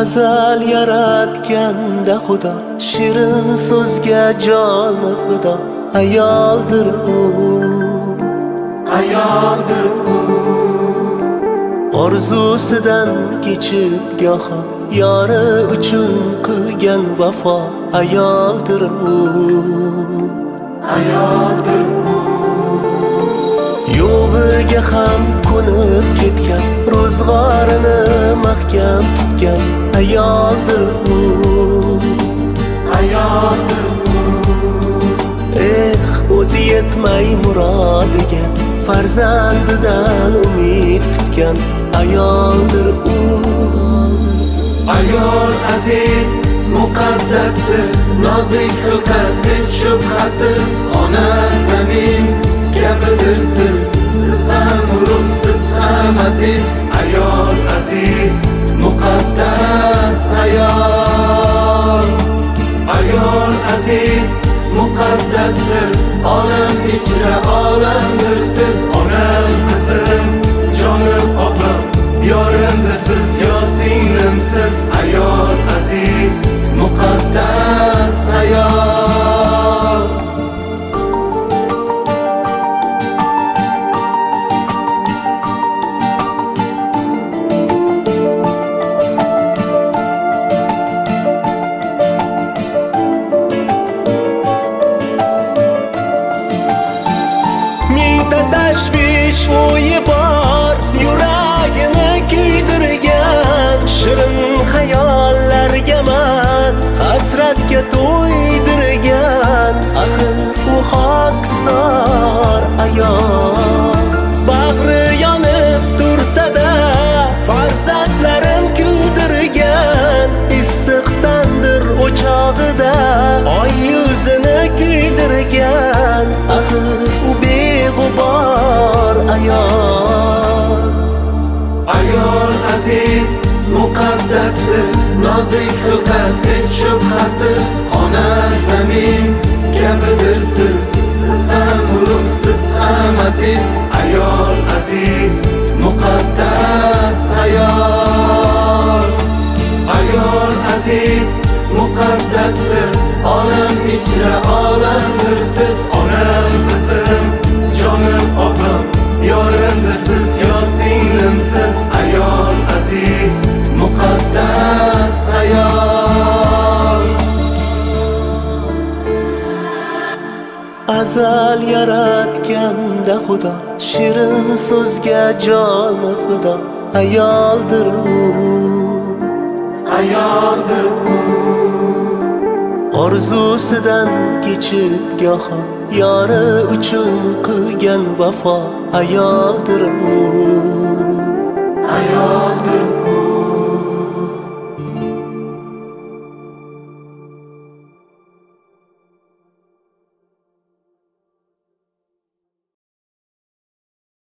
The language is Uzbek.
Azal yaratganda Xudo shirin so'zga joni fido. Ayoldir u, ayoldir u, orzusidan kechib goho yori uchun qilgan vafo. Ayoldir u, ayoldir u, yo'g'iga ham ko'nib ketgan, ro'zg'orini mahkam tutgan. Ayoldir u, ayoldir u, o'zi yetmay murodiga farzandidan umid kutgan. Ayoldir u, ayol aziz muqaddasdir, nozik xilqat hech shubhasiz. Ona zamin gapidir siz, siz ham ulug', siz ham aziz. Ayol aziz muqaddas ayol, ayol aziz muqaddasdir, olam ichra olamdir siz. Onam qizim, jonim opam, yorimdir siz, yo singlimsiz. Ayol aziz muqaddas ayol. mingta tashvish o'yi bor, yuragini kuydirgan. Shirin xayollarga emas, hasratga to'ydirgan. Axir u xokisor ayol, bag'ri yonib tursa-da farzandlarin kuldirgan. Issiqdandir o'chog'ida oy yuzini kuydirgan. Axir u beg'ubor ayol, Ayol aziz muqaddasdir, nozik xilqat hech shubhasiz. Ona zamin gapidir siz, siz ham ulug', siz ham aziz. Ayol aziz muqaddas ayol, ayol aziz muqaddasdir, olam ichra olamdir siz. Onam qizim, jonim opam, yorimdir siz, yo singlimsiz. Ayol aziz muqaddas ayol. azal yaratganda Xudo shirin so'zga joni fido. Ayoldir u, Ayoldir u, orzusidan kechib goho yori uchun qilgan vafo. Ayoldir u, ayoldir